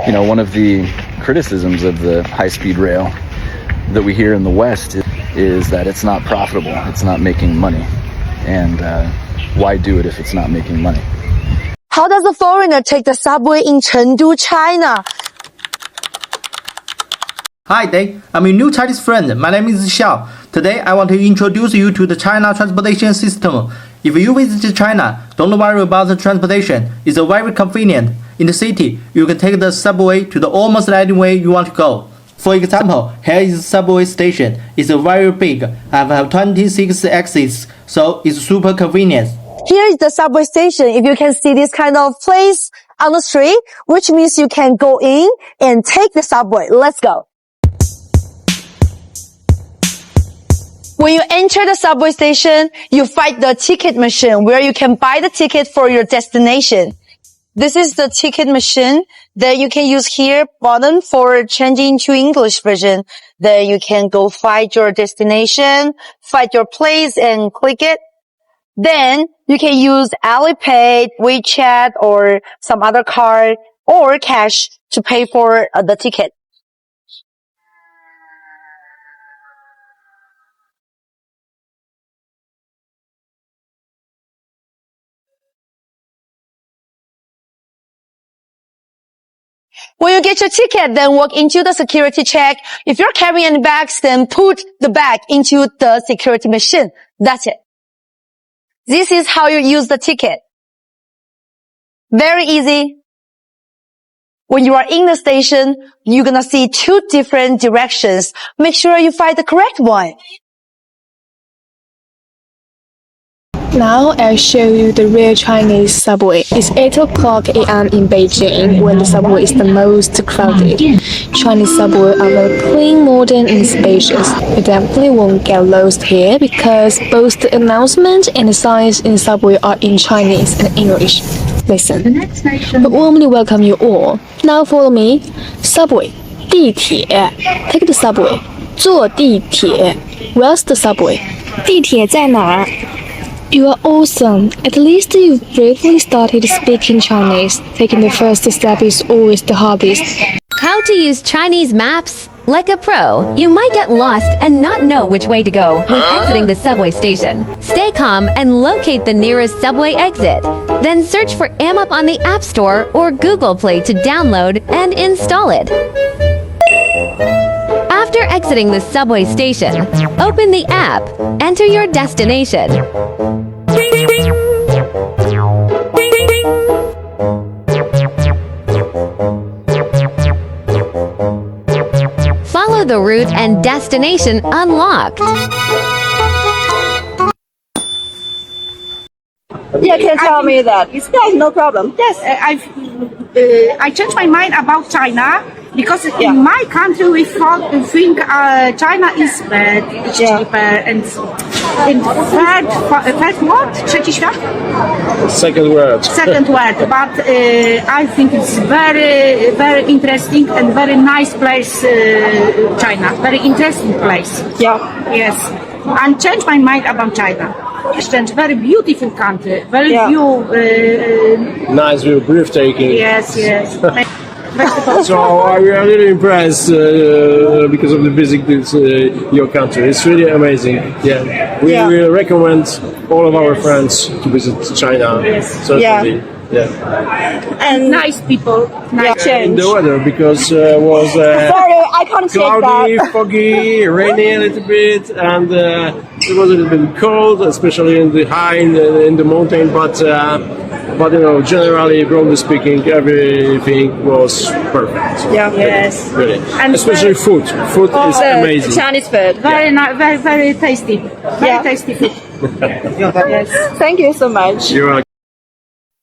One of the criticisms of the high-speed rail that we hear in the West is that it's not profitable, it's not making money. And why do it if it's not making money? How does a foreigner take the subway in Chengdu, China? Hi there, I'm your new Chinese friend. My name is Xiao. Today I want to introduce you to the China transportation system. If you visit China, don't worry about the transportation. It's very convenient. In the city, you can take the subway to the almost anywhere you want to go. For example, here is the subway station. It's very big. I have 26 exits, so it's super convenient. Here is the subway station. If you can see this kind of place on the street, which means you can go in and take the subway. Let's go. When you enter the subway station, you find the ticket machine where you can buy the ticket for your destination. This is the ticket machine that you can use here, button for changing to English version. Then you can go find your destination, find your place and click it. Then you can use Alipay, WeChat, or some other card or cash to pay for the ticket. When you get your ticket, then walk into the security check. If you're carrying any bags, then put the bag into the security machine. That's it. This is how you use the ticket. Very easy. When you are in the station, you're gonna see two different directions. Make sure you find the correct one. Now I'll show you the real Chinese subway. It's 8 o'clock a.m. in Beijing when the subway is the most crowded. Chinese subway are very clean, modern and spacious. You definitely won't get lost here because both the announcement and the signs in the subway are in Chinese and English. Listen. We warmly welcome you all. Now follow me. Subway. 地铁 Take the subway. 坐地铁 Where's the subway? 地铁在哪儿? You are awesome. At least you've briefly started speaking Chinese. Taking the first step is always the hardest. How to use Chinese maps? Like a pro, you might get lost and not know which way to go when exiting the subway station. Stay calm and locate the nearest subway exit. Then search for AMP on the App Store or Google Play to download and install it. After exiting the subway station, open the app, enter your destination. Follow the route and destination unlocked. You can tell me that. Yes, no problem. Yes, I changed my mind about China because in my country we think China is bad, it's cheaper, and third what? Trzeci świat? Second word. Second word, but I think it's very, very interesting and very nice place, China. Very interesting place. Yeah. Yes. And changed my mind about China. It's a very beautiful country, very nice view, breathtaking. Yes. So we are really impressed because of the visit to your country. It's really amazing. Yeah, we will recommend all of our friends to visit China. Yes. Certainly. Yeah. And nice people. Nice change. In the weather because was Sorry, I can't cloudy, foggy, rainy a little bit, and it was a little bit cold, especially in the high in the mountain. But generally, broadly speaking, everything was perfect. Yeah. Yes. Really. And especially food. Food is amazing. Chinese food. Very nice, very tasty. Very tasty food. Yes. Thank you so much. You're welcome.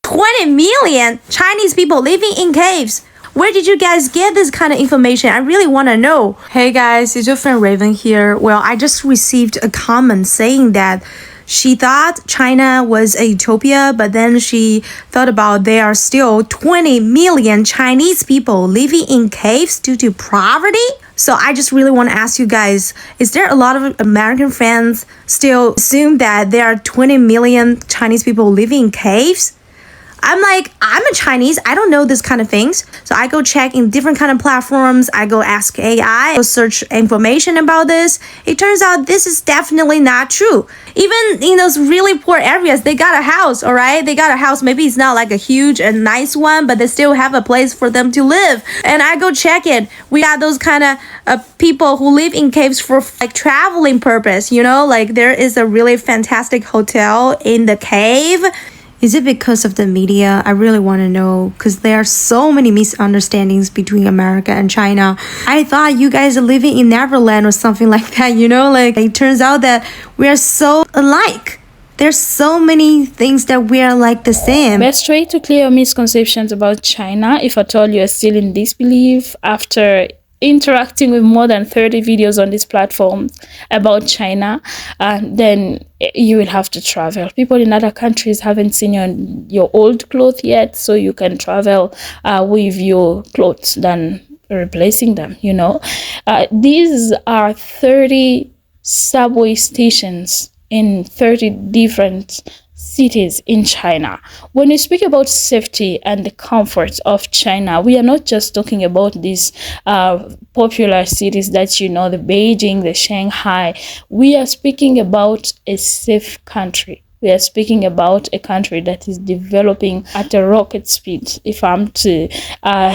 20 million Chinese people living in caves. Where did you guys get this kind of information? I really want to know. Hey guys, it's your friend Raven here. Well, I just received a comment saying that she thought China was a utopia, but then she thought about there are still 20 million Chinese people living in caves due to poverty. So I just really want to ask you guys, is there a lot of American fans still assume that there are 20 million Chinese people living in caves? I'm like, I'm a Chinese, I don't know this kind of things. So I go check in different kind of platforms. I go ask AI, go search information about this. It turns out this is definitely not true. Even in those really poor areas, they got a house, all right? They got a house. Maybe it's not like a huge and nice one, but they still have a place for them to live. And I go check it. We got those kind of people who live in caves for like traveling purpose, you know? Like there is a really fantastic hotel in the cave. Is it because of the media? I really want to know, because there are so many misunderstandings between America and China. I thought you guys are living in Neverland or something like that, you know? Like it turns out that we are so alike. There's so many things that we are like the same. Best way to clear misconceptions about China, if at all you are still in disbelief after interacting with more than 30 videos on this platform about China, then you will have to travel. People in other countries haven't seen your old clothes yet, so you can travel with your clothes than replacing them, you know. These are 30 subway stations in 30 different cities in China. When we speak about safety and the comfort of China, we are not just talking about these popular cities that you know, the Beijing, the Shanghai. We are speaking about a safe country. We are speaking about a country that is developing at a rocket speed, if I'm to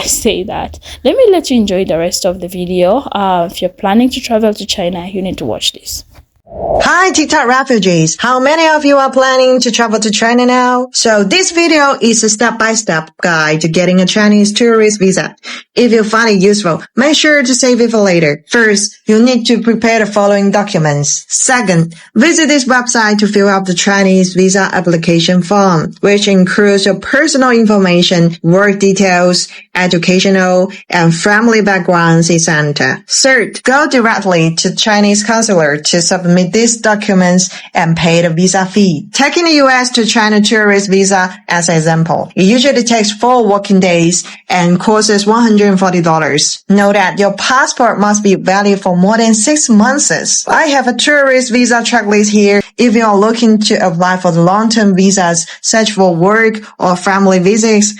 say that. Let me let you enjoy the rest of the video. If you're planning to travel to China, you need to watch this. Hi TikTok refugees, how many of you are planning to travel to China now? So this video is a step-by-step guide to getting a Chinese tourist visa. If you find it useful, make sure to save it for later. First, you need to prepare the following documents. Second, visit this website to fill out the Chinese visa application form, which includes your personal information, work details, educational and family backgrounds, etc. Third, go directly to Chinese consulate to submit these documents and pay the visa fee. Taking the US to China tourist visa as an example, it usually takes 4 working days and costs $140. Note that your passport must be valid for more than 6 months. I have a tourist visa checklist here. If you are looking to apply for the long-term visas, such for work or family visits.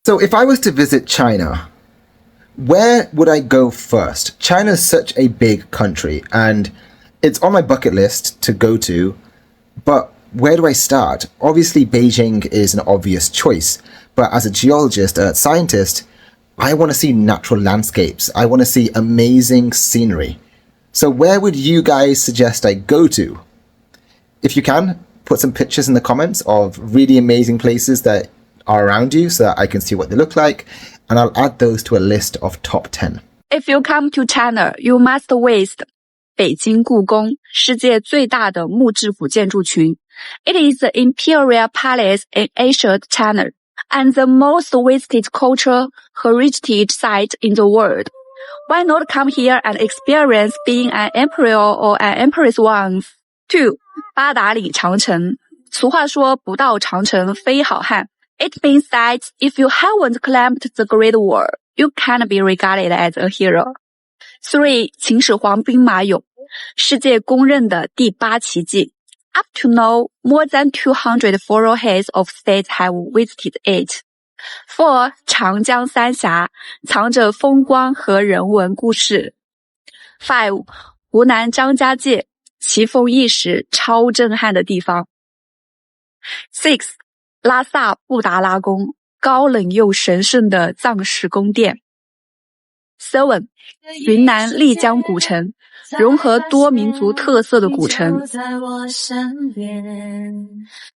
So if I was to visit China, where would I go first? China is such a big country and it's on my bucket list to go to, but where do I start? Obviously, Beijing is an obvious choice, but as a geologist, a scientist, I want to see natural landscapes. I want to see amazing scenery. So where would you guys suggest I go to? If you can, put some pictures in the comments of really amazing places that are around you so that I can see what they look like, and I'll add those to a list of top 10. If you come to China, you must visit 北京故宫，世界最大的木质古建筑群。It is the imperial palace in ancient China and the most visited cultural heritage site in the world. Why not come here and experience being an emperor or an empress once? 2. 八达岭长城。俗话说不到长城非好汉。It means that if you haven't climbed the Great Wall, you can't be regarded as a hero. 3. 秦始皇兵马俑，世界公认的第8奇迹。Up to now, more than 200 foreign heads of state have visited it. 4. 长江三峡，藏着风光和人文故事。5. 湖南张家界，奇峰异石，超震撼的地方。6. 拉萨布达拉宫，高冷又神圣的藏式宫殿。7. 云南丽江古城，融合多民族特色的古城。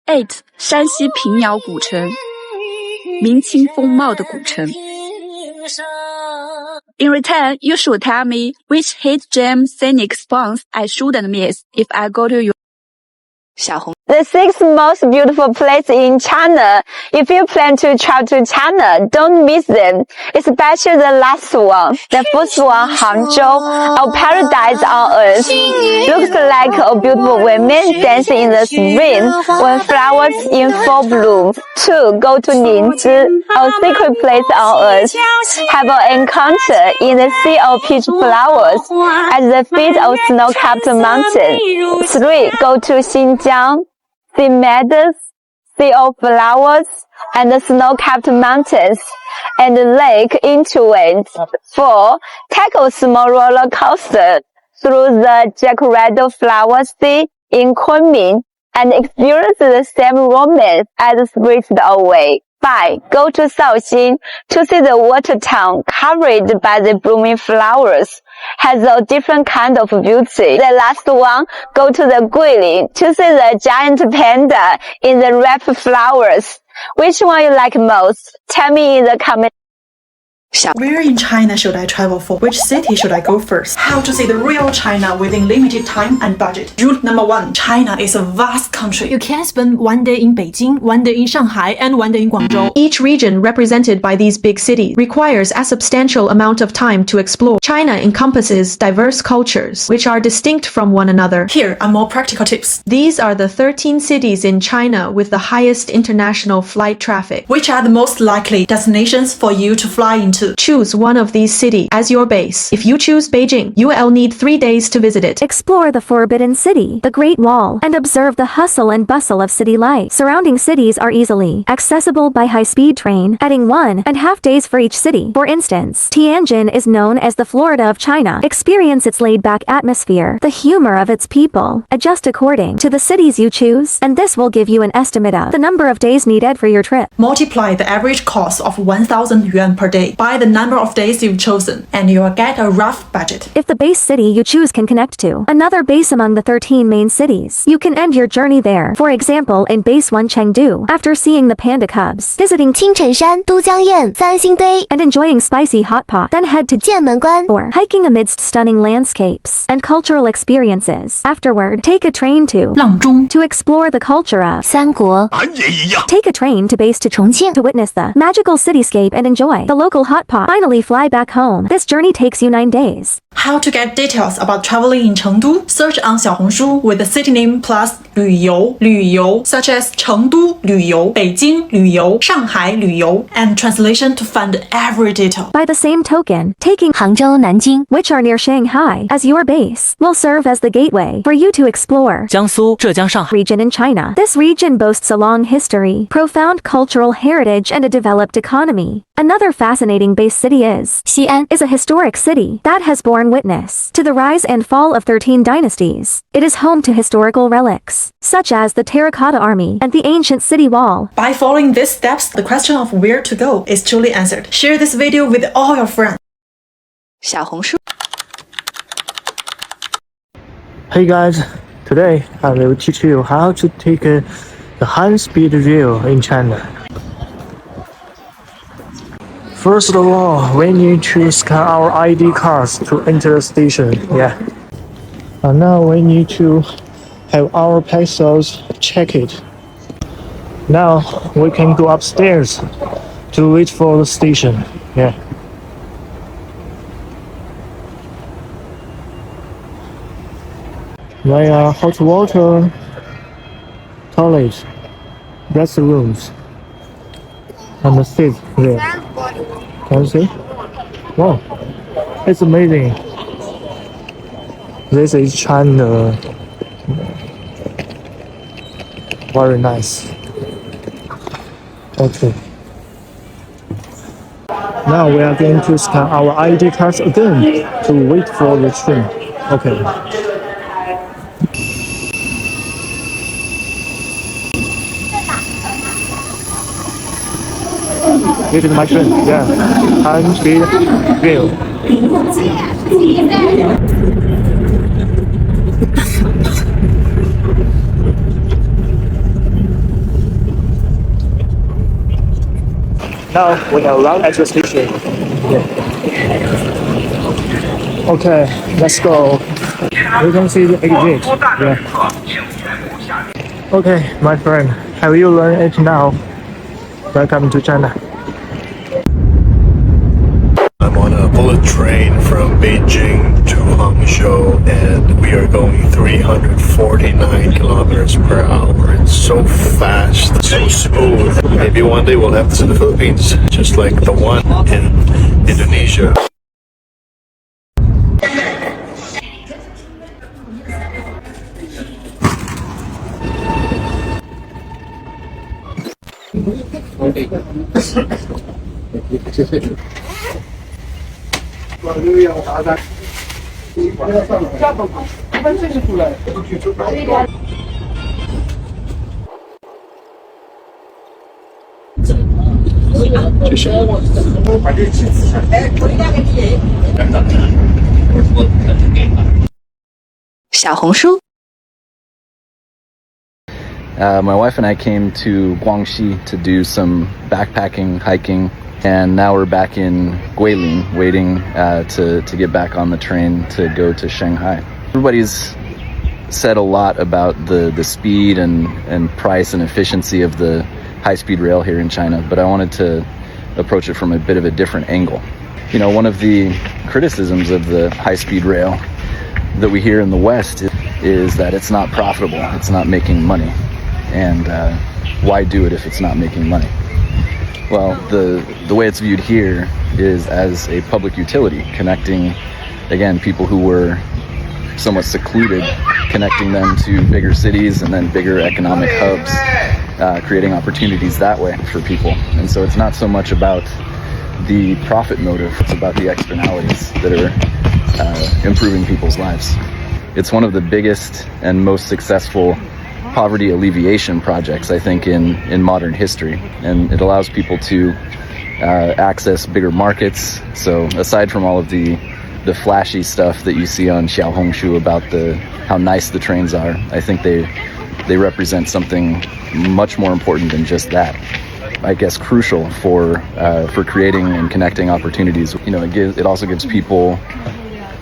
8. 山西平遥古城，明清风貌的古城。In return, you should tell me which hidden gem scenic spots I shouldn't miss if I go to your The 6th most beautiful place in China. If you plan to travel to China, don't miss them, especially the last one. The first one, Hangzhou, a paradise on earth. Looks like a beautiful women dancing in the spring when flowers in full bloom. 2. Go to Ningzhi, a secret place on earth. Have an encounter in the sea of peach flowers at the feet of snow-capped mountain. 3. Go to Xinjiang. See meadows, sea of flowers and the snow-capped mountains and the lake into it. 4. Take a small roller coaster through the Jacaranda Flower Sea in Kunming and experience the same romance as Spirited Away. 5. Go to Shaoxing to see the water town covered by the blooming flowers. Has a different kind of beauty. The last one, go to the Guilin to see the giant panda in the red flowers. Which one you like most? Tell me in the comments. Where in China should I travel for? Which city should I go first? How to see the real China within limited time and budget? Rule number 1. China is a vast country. You can spend one day in Beijing, one day in Shanghai, and one day in Guangzhou. Each region represented by these big cities requires a substantial amount of time to explore. China encompasses diverse cultures, which are distinct from one another. Here are more practical tips. These are the 13 cities in China with the highest international flight traffic. Which are the most likely destinations for you to fly into? Choose one of these cities as your base. If you choose Beijing, you will need 3 days to visit it. Explore the Forbidden City, the Great Wall, and observe the hustle and bustle of city life. Surrounding cities are easily accessible by high-speed train, adding 1.5 days for each city. For instance, Tianjin is known as the Florida of China. Experience its laid-back atmosphere, the humor of its people. Adjust according to the cities you choose, and this will give you an estimate of the number of days needed for your trip. Multiply the average cost of 1,000 yuan per day by the number of days you've chosen, and you will get a rough budget. If the base city you choose can connect to another base among the 13 main cities, you can end your journey there. For example, in base 1 Chengdu, after seeing the panda cubs, visiting Qingchenshan, Dujiangyan, Sanxingdui, and enjoying spicy hot pot, then head to Jianmenguan for hiking amidst stunning landscapes and cultural experiences. Afterward, take a train to Langzhong to explore the culture of Sanguo. Take a train to base to Chongqing to witness the magical cityscape and enjoy the local hot pot. Finally fly back home. This journey takes you 9 days. How to get details about traveling in Chengdu? Search on Xiaohongshu with the city name plus 旅游, such as Chengdu 旅游, Beijing 旅游, Shanghai 旅游, and translation to find every detail. By the same token, taking Hangzhou, Nanjing, which are near Shanghai, as your base, will serve as the gateway for you to explore Jiangsu, Zhejiang, Shanghai region in China. This region boasts a long history, profound cultural heritage, and a developed economy. Another fascinating base city is Xi'an, is a historic city that has borne witness to the rise and fall of 13 dynasties. It is home to historical relics, such as the Terracotta Army and the ancient city wall. By following these steps, the question of where to go is truly answered. Share this video with all your friends. 小红书 Hey guys, today I will teach you how to take the high-speed rail in China. First of all, we need to scan our ID cards to enter the station. And now we need to have our passports checked. Now we can go upstairs to wait for the station. Via hot water, toilet, restrooms, and the seat there. Can you see? Wow, it's amazing. This is China. Very nice. Okay. Now we are going to scan our ID cards again to wait for the train. Okay. This is my train, high-speed rail. Now we have arrived at the station. Okay, let's go. We can see the exit. Okay, my friend, have you learned it now? Welcome to China. I'm on a bullet train from Beijing to Hangzhou, and we are going 349 kilometers per hour. It's so fast, so smooth. Maybe one day we'll have this in the Philippines, just like the one in Indonesia. 小红书。My wife and I came to Guangxi to do some backpacking, hiking, and now we're back in Guilin waiting to get back on the train to go to Shanghai. Everybody's said a lot about the speed and price and efficiency of the high-speed rail here in China, but I wanted to approach it from a bit of a different angle. You know, one of the criticisms of the high-speed rail that we hear in the West is that it's not profitable, it's not making money. And why do it if it's not making money? Well, the way it's viewed here is as a public utility, connecting, again, people who were somewhat secluded, connecting them to bigger cities and then bigger economic hubs, creating opportunities that way for people. And so it's not so much about the profit motive, it's about the externalities that are improving people's lives. It's one of the biggest and most successful poverty alleviation projects, I think, in modern history. And it allows people to access bigger markets. So aside from all of the flashy stuff that you see on Xiaohongshu about how nice the trains are, I think they represent something much more important than just that. I guess crucial for creating and connecting opportunities. You know, it also gives people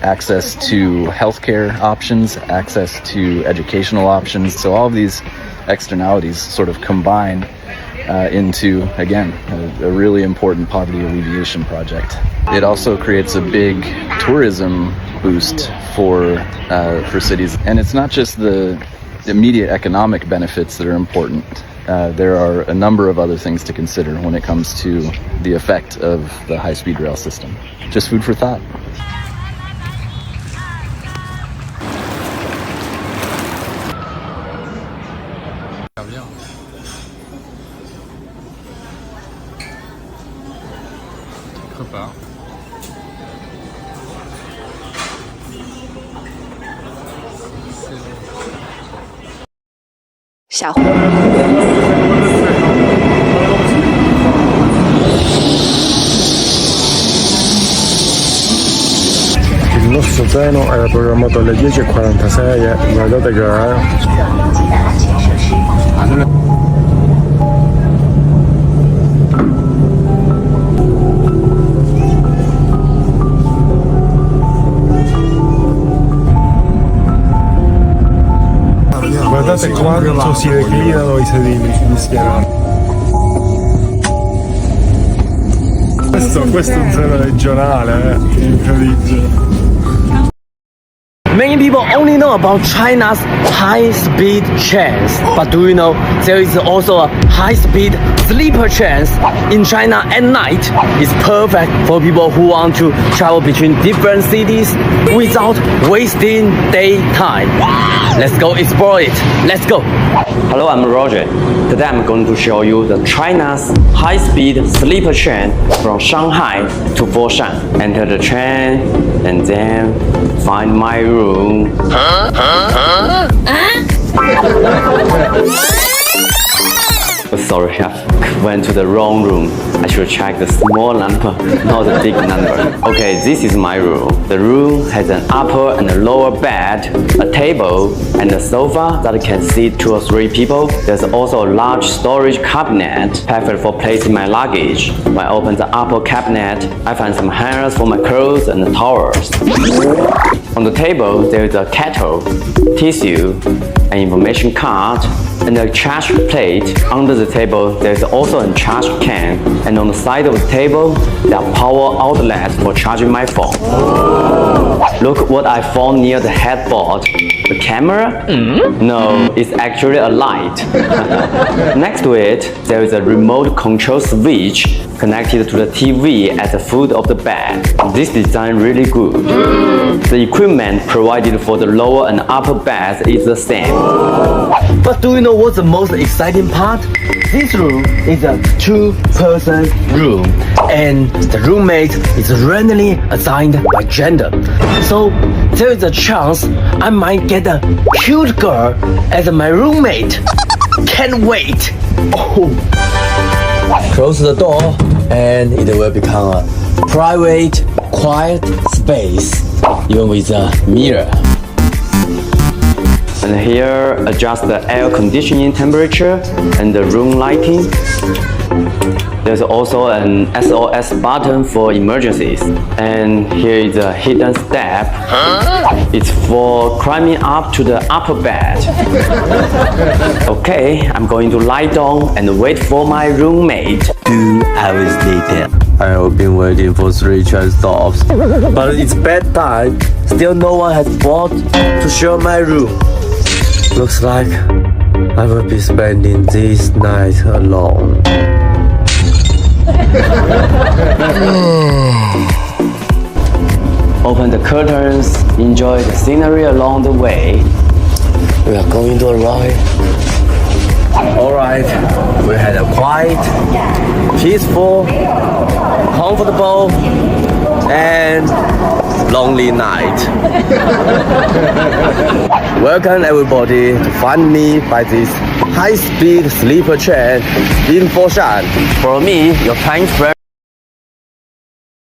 access to healthcare options, access to educational options. So all of these externalities sort of combine into, again, a really important poverty alleviation project. It also creates a big tourism boost for cities. And it's not just the immediate economic benefits that are important. There are a number of other things to consider when it comes to the effect of the high-speed rail system. Just food for thought.小红。Il nostro treno era programmato alle 10:46, guardate che guardate quanto si reclinano i sedili sugli schienali. Questo è un treno regionale, incredibile. Many people only know about China's high-speed trains, but do you know there is also a high-speed sleeper trains in China at night? It's perfect for people who want to travel between different cities without wasting daytime. Let's go explore it. Let's go. Hello, I'm Roger. Today I'm going to show you the China's high-speed sleeper train from Shanghai to Foshan. Enter the train and then find my room. Sorry, I went to the wrong room. I should check the small number, not the big number. Okay, this is my room. The room has an upper and a lower bed, a table, and a sofa that can seat 2 or 3 people. There's also a large storage cabinet, perfect for placing my luggage. When I open the upper cabinet, I find some hangers for my clothes and towels. On the table, there is a kettle, tissue, an information card, and a trash plate. Under the table, there is also a trash can, and on the side of the table, there are power outlets for charging my phone. Look what I found near the headboard. A camera? No, it's actually a light. Next to it, there is a remote control switch connected to the TV at the foot of the bed. This design really good. The equipment provided for the lower and upper beds is the same. But do you know what's the most exciting part? This room is a two-person room, and the roommate is randomly assigned by gender. So there is a chance I might get a cute girl as my roommate. Can't wait! Oh. Close the door, and it will become a private, quiet space, even with a mirror. And here, adjust the air conditioning temperature and the room lighting. There's also an SOS button for emergencies. And here is a hidden step. It's for climbing up to the upper bed. Okay, I'm going to lie down and wait for my roommate. 2 hours later. I have been waiting for 3 train stops, but it's bedtime. Still no one has brought to show my room. Looks like I will be spending this night alone. Open the curtains, enjoy the scenery along the way. We are going to arrive. Alright, we had a quiet, peaceful, comfortable, and lonely night. Welcome everybody to find me by this high-speed sleeper train in Foshan. For me, your time frame